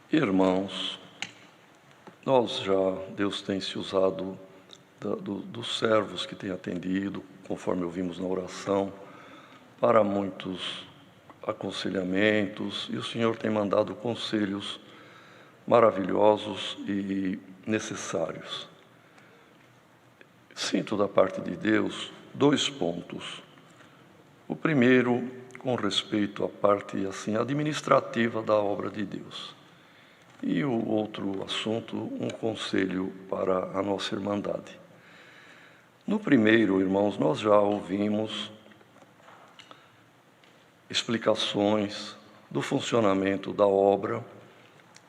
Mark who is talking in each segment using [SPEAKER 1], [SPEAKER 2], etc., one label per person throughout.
[SPEAKER 1] Irmãos, Deus tem se usado dos servos que tem atendido, conforme ouvimos na oração, para muitos aconselhamentos, e o Senhor tem mandado conselhos maravilhosos e necessários. Sinto da parte de Deus 2 pontos. O primeiro, com respeito à parte administrativa da obra de Deus. E o outro assunto, um conselho para a nossa irmandade. No primeiro, irmãos, nós já ouvimos explicações do funcionamento da obra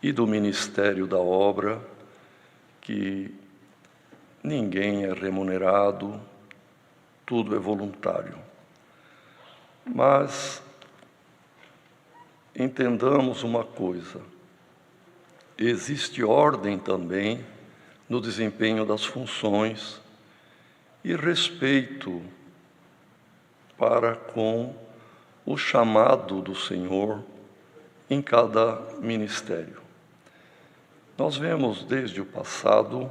[SPEAKER 1] e do ministério da obra, que ninguém é remunerado, tudo é voluntário. Mas entendamos uma coisa: existe ordem também no desempenho das funções e respeito para com o chamado do Senhor em cada ministério. Nós vemos desde o passado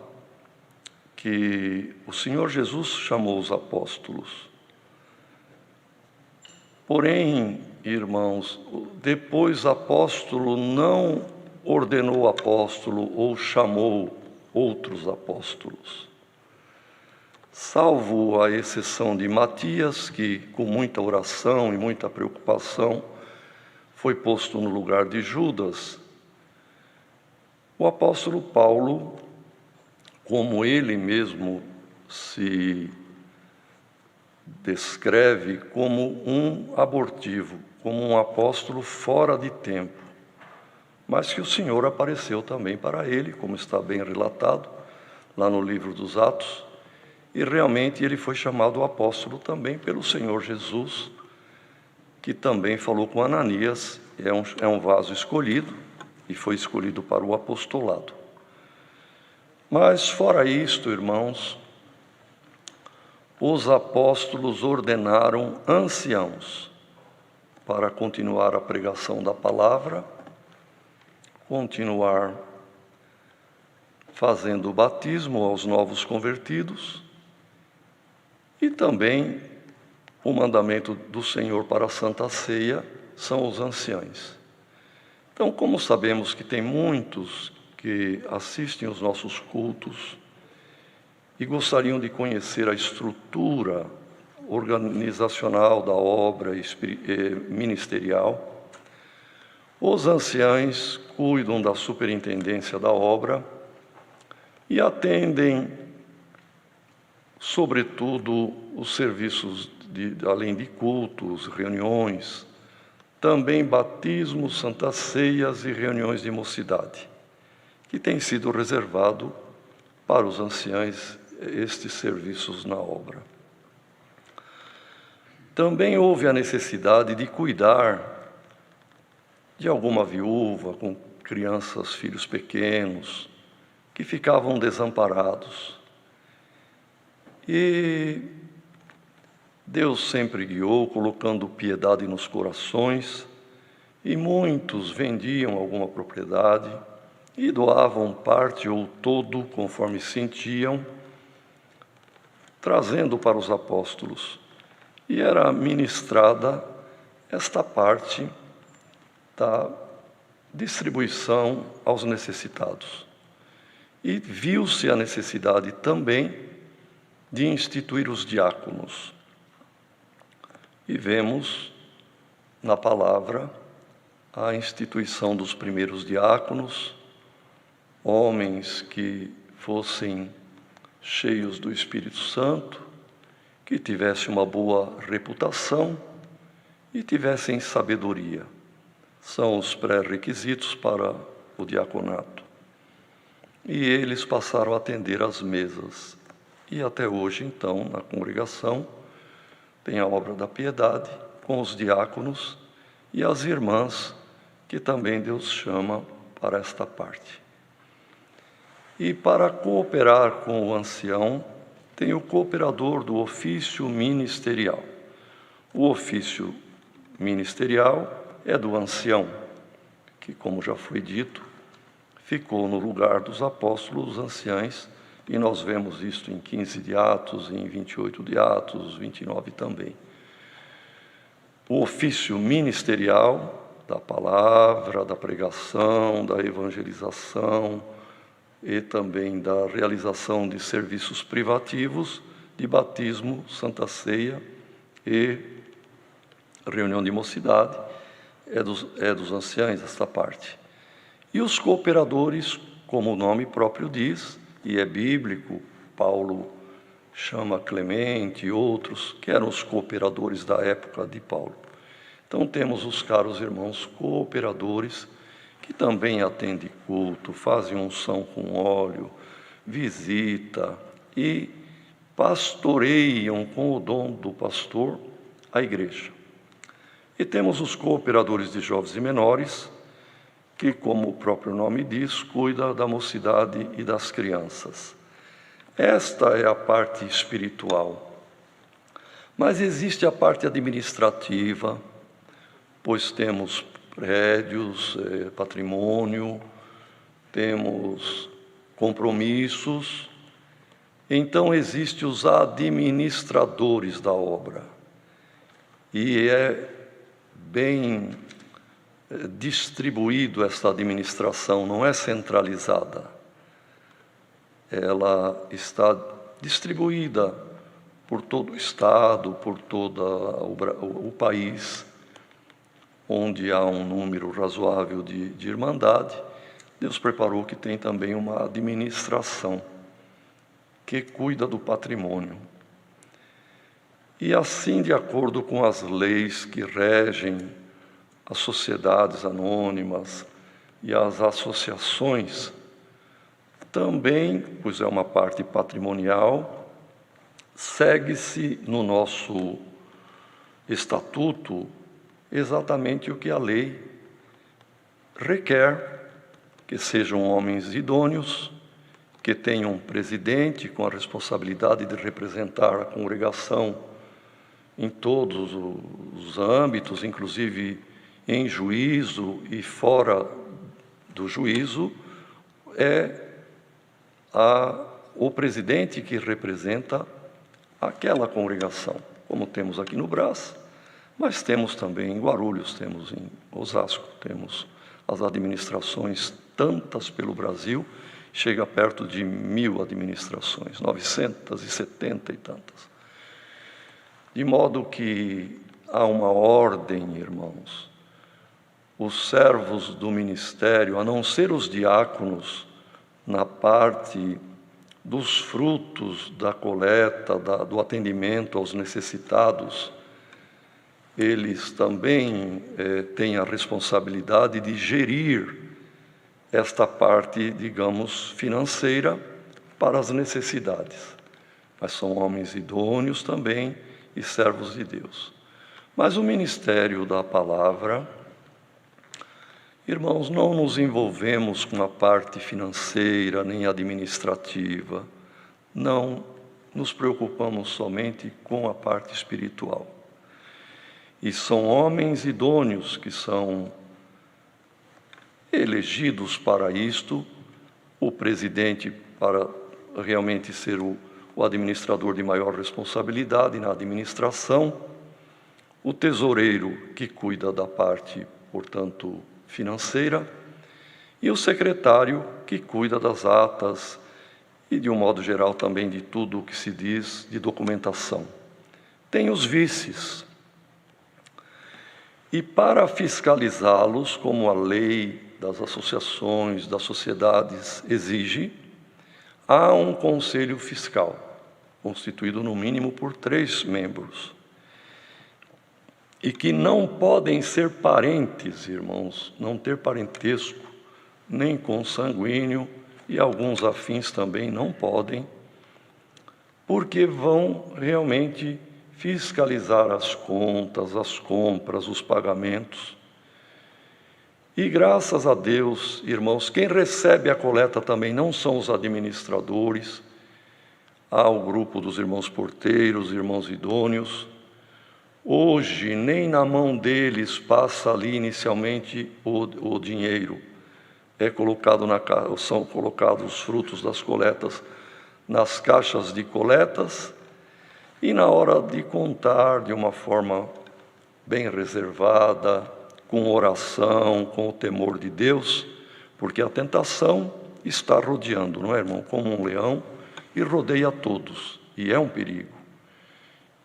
[SPEAKER 1] que o Senhor Jesus chamou os apóstolos. Porém, irmãos, depois apóstolo não ordenou apóstolo ou chamou outros apóstolos. Salvo a exceção de Matias, que com muita oração e muita preocupação foi posto no lugar de Judas, o apóstolo Paulo, como ele mesmo se descreve como um abortivo, como um apóstolo fora de tempo, mas que o Senhor apareceu também para ele, como está bem relatado lá no livro dos Atos, e realmente ele foi chamado apóstolo também pelo Senhor Jesus, que também falou com Ananias, é um vaso escolhido, e foi escolhido para o apostolado. Mas fora isto, irmãos, os apóstolos ordenaram anciãos para continuar a pregação da palavra, continuar fazendo o batismo aos novos convertidos e também o mandamento do Senhor para a Santa Ceia são os anciães. Então, como sabemos que tem muitos que assistem os nossos cultos e gostariam de conhecer a estrutura organizacional da obra ministerial, os anciães cuidam da superintendência da obra e atendem, sobretudo, os serviços além de cultos, reuniões, também batismos, santas ceias e reuniões de mocidade, que tem sido reservado para os anciães estes serviços na obra. Também houve a necessidade de cuidar de alguma viúva com crianças, filhos pequenos, que ficavam desamparados. E Deus sempre guiou, colocando piedade nos corações, e muitos vendiam alguma propriedade e doavam parte ou todo, conforme sentiam, trazendo para os apóstolos. E era ministrada esta parte da distribuição aos necessitados. E viu-se a necessidade também de instituir os diáconos. E vemos na palavra a instituição dos primeiros diáconos, homens que fossem cheios do Espírito Santo, que tivessem uma boa reputação e tivessem sabedoria. São os pré-requisitos para o diaconato. E eles passaram a atender as mesas. E até hoje, então, na congregação, tem a obra da piedade com os diáconos e as irmãs, que também Deus chama para esta parte. E para cooperar com o ancião, tem o cooperador do ofício ministerial. O ofício ministerial é do ancião, que, como já foi dito, ficou no lugar dos apóstolos anciães, e nós vemos isso em 15 de Atos, em 28 de Atos, 29 também. O ofício ministerial da palavra, da pregação, da evangelização e também da realização de serviços privativos, de batismo, Santa Ceia e reunião de mocidade, é dos anciães esta parte. E os cooperadores, como o nome próprio diz, e é bíblico, Paulo chama Clemente e outros, que eram os cooperadores da época de Paulo. Então temos os caros irmãos cooperadores, que também atendem culto, fazem unção com óleo, visita e pastoreiam com o dom do pastor a igreja. E temos os cooperadores de jovens e menores, que, como o próprio nome diz, cuida da mocidade e das crianças. Esta é a parte espiritual. Mas existe a parte administrativa, pois temos prédios, patrimônio, temos compromissos. Então, existem os administradores da obra. E é bem distribuído esta administração, não é centralizada. Ela está distribuída por todo o Estado, por todo o país, onde há um número razoável de irmandade. Deus preparou que tem também uma administração que cuida do patrimônio. E assim, de acordo com as leis que regem as sociedades anônimas e as associações, também, pois é uma parte patrimonial, segue-se no nosso estatuto exatamente o que a lei requer, que sejam homens idôneos, que tenham um presidente com a responsabilidade de representar a congregação em todos os âmbitos, inclusive em juízo e fora do juízo, é o presidente que representa aquela congregação, como temos aqui no Brás, mas temos também em Guarulhos, temos em Osasco, temos as administrações, tantas pelo Brasil, chega perto de 1000 administrações, 970 e tantas. De modo que há uma ordem, irmãos. Os servos do ministério, a não ser os diáconos, na parte dos frutos da coleta, do atendimento aos necessitados, eles também têm a responsabilidade de gerir esta parte, digamos, financeira para as necessidades. Mas são homens idôneos também e servos de Deus. Mas o ministério da palavra, irmãos, não nos envolvemos com a parte financeira nem administrativa, não nos preocupamos somente com a parte espiritual. E são homens idôneos que são elegidos para isto, o presidente para realmente ser o administrador de maior responsabilidade na administração, o tesoureiro que cuida da parte, portanto, financeira, e o secretário que cuida das atas e, de um modo geral, também de tudo o que se diz de documentação. Tem os vices. E para fiscalizá-los, como a lei das associações, das sociedades exige, há um conselho fiscal, constituído no mínimo por 3 membros, e que não podem ser parentes, irmãos, não ter parentesco, nem consanguíneo, e alguns afins também não podem, porque vão realmente fiscalizar as contas, as compras, os pagamentos. E graças a Deus, irmãos, quem recebe a coleta também não são os administradores, há o grupo dos irmãos porteiros, irmãos idôneos. Hoje, nem na mão deles passa ali inicialmente o dinheiro, são colocados os frutos das coletas nas caixas de coletas, e na hora de contar de uma forma bem reservada, com oração, com o temor de Deus, porque a tentação está rodeando, não é, irmão? Como um leão, e rodeia todos, e é um perigo.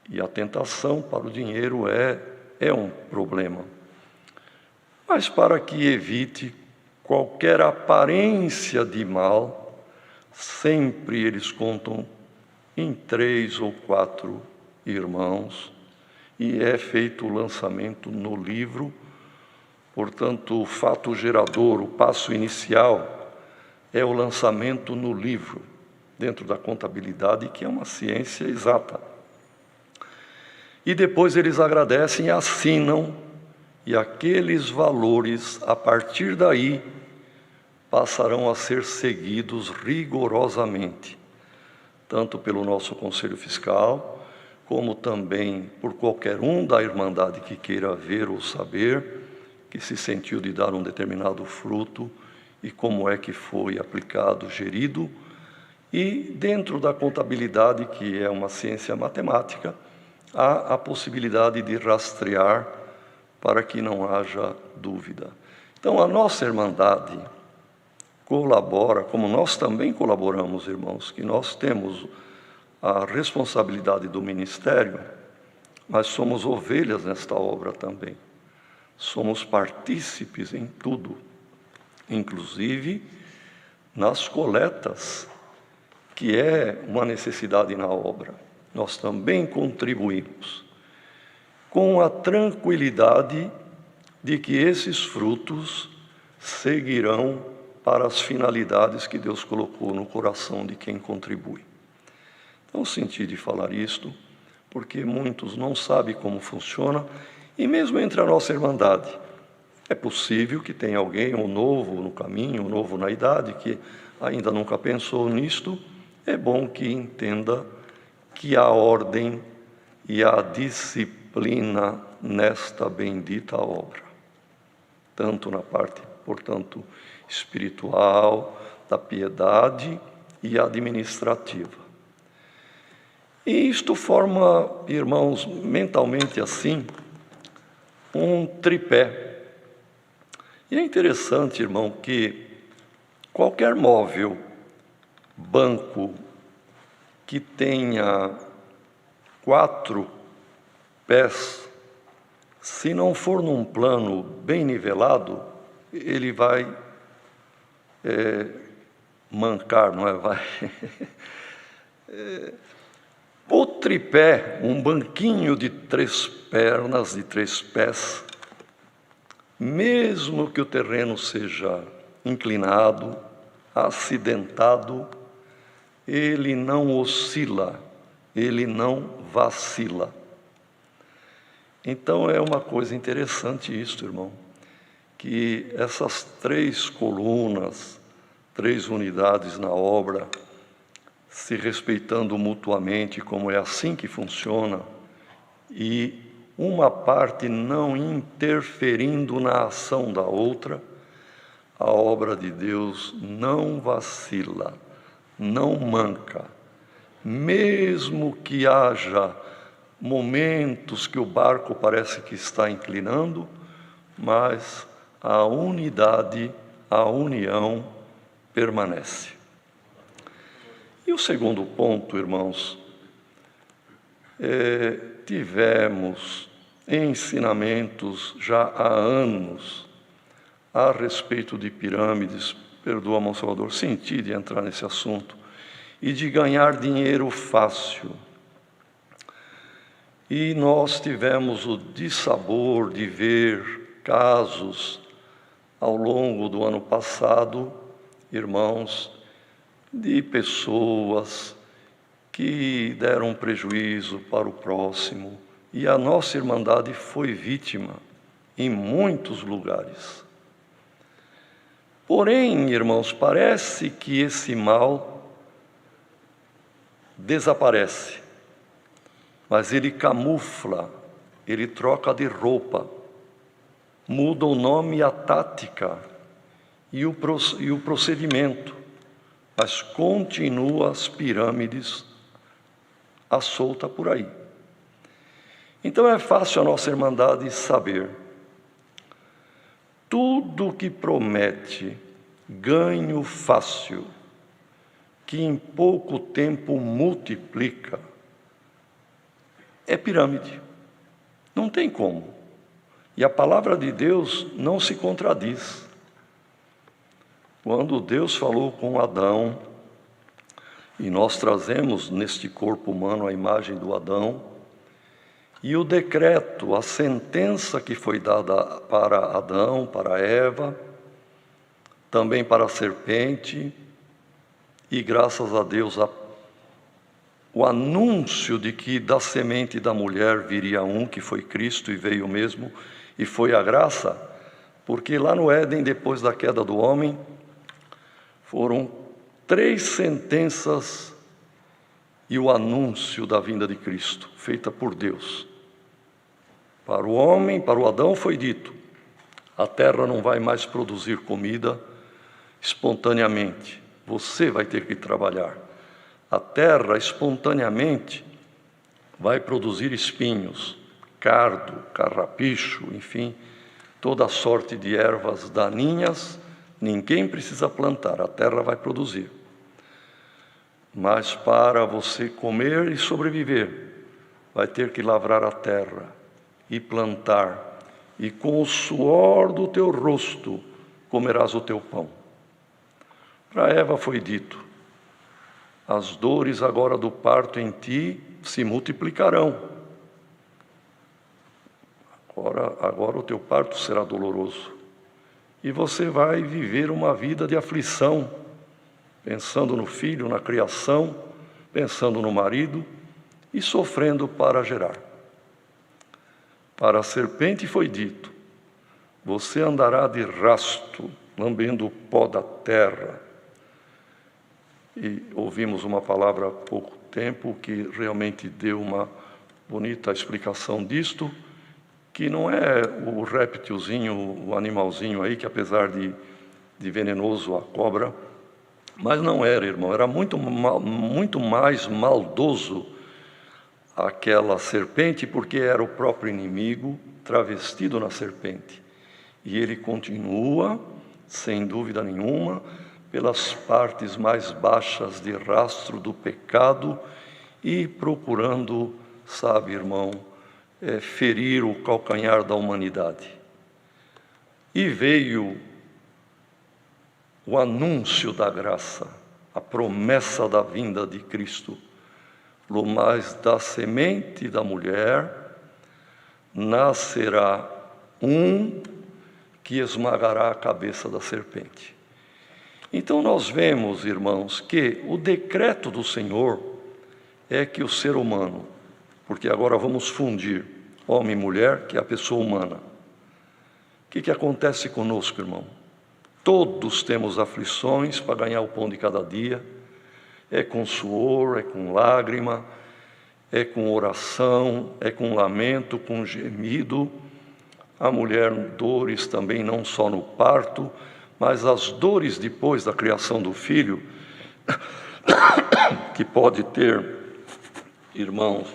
[SPEAKER 1] E a tentação para o dinheiro é um problema. Mas para que evite qualquer aparência de mal, sempre eles contam em 3 ou 4 irmãos, e é feito o lançamento no livro. Portanto, o fato gerador, o passo inicial, é o lançamento no livro, dentro da contabilidade, que é uma ciência exata. E depois eles agradecem e assinam, e aqueles valores, a partir daí, passarão a ser seguidos rigorosamente, tanto pelo nosso Conselho Fiscal, como também por qualquer um da Irmandade que queira ver ou saber, que se sentiu de dar um determinado fruto e como é que foi aplicado, gerido. E dentro da contabilidade, que é uma ciência matemática, há a possibilidade de rastrear para que não haja dúvida. Então, a nossa Irmandade colabora, como nós também colaboramos, irmãos, que nós temos a responsabilidade do ministério, mas somos ovelhas nesta obra também. Somos partícipes em tudo, inclusive nas coletas, que é uma necessidade na obra. Nós também contribuímos, com a tranquilidade de que esses frutos seguirão para as finalidades que Deus colocou no coração de quem contribui. Então, senti de falar isto, porque muitos não sabem como funciona, e mesmo entre a nossa Irmandade, é possível que tenha alguém, um novo no caminho, um novo na idade, que ainda nunca pensou nisto. É bom que entenda que há ordem e há disciplina nesta bendita obra, tanto na parte, portanto, espiritual, da piedade e administrativa. E isto forma, irmãos, mentalmente assim, um tripé. E é interessante, irmão, que qualquer móvel, banco, que tenha 4 pés, se não for num plano bem nivelado, ele vai mancar, não é? Vai... O tripé, um banquinho de 3 pernas, de 3 pés, mesmo que o terreno seja inclinado, acidentado, ele não oscila, ele não vacila. Então é uma coisa interessante isto, irmão, que essas 3 colunas, 3 unidades na obra, se respeitando mutuamente, como é assim que funciona, e uma parte não interferindo na ação da outra, a obra de Deus não vacila, não manca. Mesmo que haja momentos que o barco parece que está inclinando, mas a unidade, a união permanece. E o segundo ponto, irmãos, tivemos ensinamentos já há anos a respeito de pirâmides, perdoa, irmão Salvador, senti de entrar nesse assunto, e de ganhar dinheiro fácil. E nós tivemos o dissabor de ver casos ao longo do ano passado, irmãos, de pessoas que deram prejuízo para o próximo, e a nossa Irmandade foi vítima em muitos lugares. Porém, irmãos, parece que esse mal desaparece, mas ele camufla, ele troca de roupa, muda o nome e a tática, e o procedimento, mas continua as pirâmides à solta por aí. Então é fácil a nossa Irmandade saber. Tudo que promete ganho fácil, que em pouco tempo multiplica, é pirâmide. Não tem como. E a palavra de Deus não se contradiz. Quando Deus falou com Adão, e nós trazemos neste corpo humano a imagem do Adão, e o decreto, a sentença que foi dada para Adão, para Eva, também para a serpente, e graças a Deus o anúncio de que da semente da mulher viria um, que foi Cristo, e veio mesmo, e foi a graça, porque lá no Éden, depois da queda do homem, foram 3 sentenças e o anúncio da vinda de Cristo, feita por Deus. Para o homem, para o Adão foi dito, a terra não vai mais produzir comida espontaneamente, você vai ter que trabalhar. A terra espontaneamente vai produzir espinhos, cardo, carrapicho, enfim, toda sorte de ervas daninhas. Ninguém precisa plantar, a terra vai produzir. Mas para você comer e sobreviver, vai ter que lavrar a terra e plantar, e com o suor do teu rosto comerás o teu pão. Para Eva foi dito, as dores agora do parto em ti se multiplicarão. Agora o teu parto será doloroso. E você vai viver uma vida de aflição, pensando no filho, na criação, pensando no marido e sofrendo para gerar. Para a serpente foi dito, você andará de rasto, lambendo o pó da terra. E ouvimos uma palavra há pouco tempo que realmente deu uma bonita explicação disto, que não é o réptilzinho, o animalzinho aí, que apesar de venenoso, a cobra, mas não era, irmão, era muito mais maldoso aquela serpente, porque era o próprio inimigo travestido na serpente. E ele continua, sem dúvida nenhuma, pelas partes mais baixas de rastro do pecado e procurando, sabe, irmão, ferir o calcanhar da humanidade. E veio o anúncio da graça, a promessa da vinda de Cristo. Mas da semente da mulher nascerá um que esmagará a cabeça da serpente. Então nós vemos, irmãos, que o decreto do Senhor é que o ser humano, porque agora vamos fundir homem e mulher, que é a pessoa humana. O que acontece conosco, irmão? Todos temos aflições para ganhar o pão de cada dia. É com suor, é com lágrima, é com oração, é com lamento, com gemido. A mulher, dores também, não só no parto, mas as dores depois da criação do filho, que pode ter, irmãos,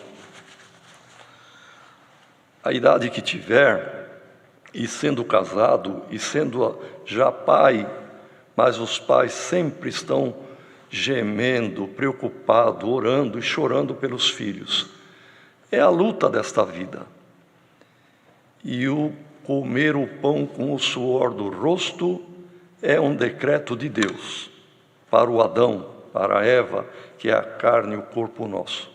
[SPEAKER 1] a idade que tiver, e sendo casado, e sendo já pai, mas os pais sempre estão gemendo, preocupado, orando e chorando pelos filhos. É a luta desta vida. E o comer o pão com o suor do rosto é um decreto de Deus para o Adão, para a Eva, que é a carne e o corpo nosso.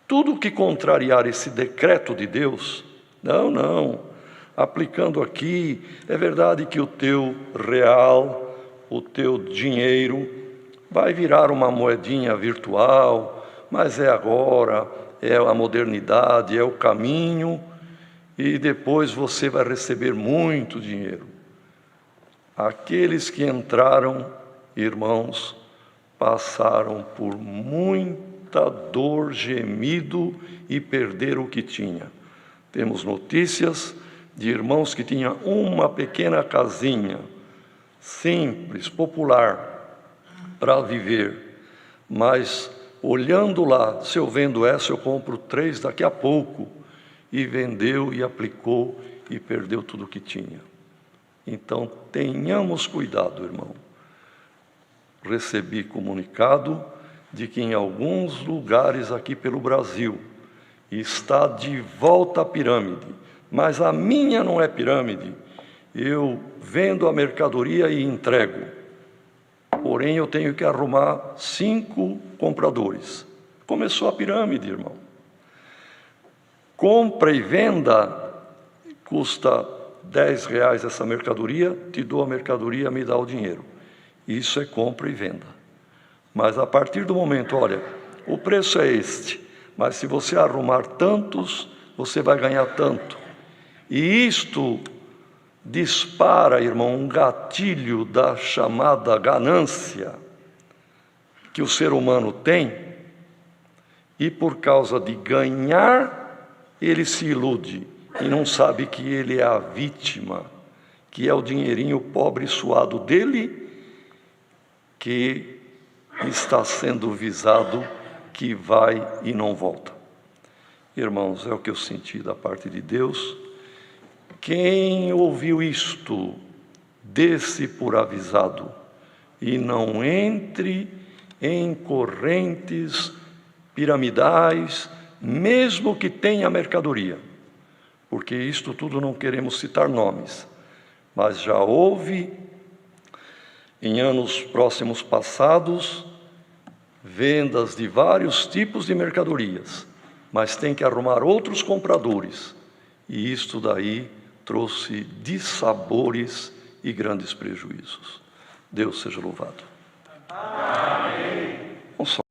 [SPEAKER 1] Tudo que contrariar esse decreto de Deus, não, aplicando aqui, é verdade que o teu real, o teu dinheiro, vai virar uma moedinha virtual, mas é agora, é a modernidade, é o caminho, e depois você vai receber muito dinheiro. Aqueles que entraram, irmãos, passaram por muita dor, gemido e perderam o que tinha. Temos notícias de irmãos que tinham uma pequena casinha, simples, popular, para viver, mas olhando lá, se eu vendo essa, eu compro 3 daqui a pouco, e vendeu e aplicou e perdeu tudo o que tinha. Então, tenhamos cuidado, irmão. Recebi comunicado de que em alguns lugares aqui pelo Brasil está de volta a pirâmide, mas a minha não é pirâmide. Eu vendo a mercadoria e entrego, porém eu tenho que arrumar 5 compradores. Começou a pirâmide, irmão. Compra e venda custa R$10 essa mercadoria, te dou a mercadoria, me dá o dinheiro. Isso é compra e venda. Mas a partir do momento, olha, o preço é este, mas se você arrumar tantos, você vai ganhar tanto. E isto dispara, irmão, um gatilho da chamada ganância que o ser humano tem, e por causa de ganhar, ele se ilude e não sabe que ele é a vítima, que é o dinheirinho pobre e suado dele que está sendo visado, que vai e não volta. Irmãos, é o que eu senti da parte de Deus. Quem ouviu isto, dê-se por avisado e não entre em correntes piramidais, mesmo que tenha mercadoria, porque isto tudo não queremos citar nomes, mas já houve em anos próximos passados vendas de vários tipos de mercadorias, mas tem que arrumar outros compradores, e isto daí trouxe dissabores e grandes prejuízos. Deus seja louvado. Amém.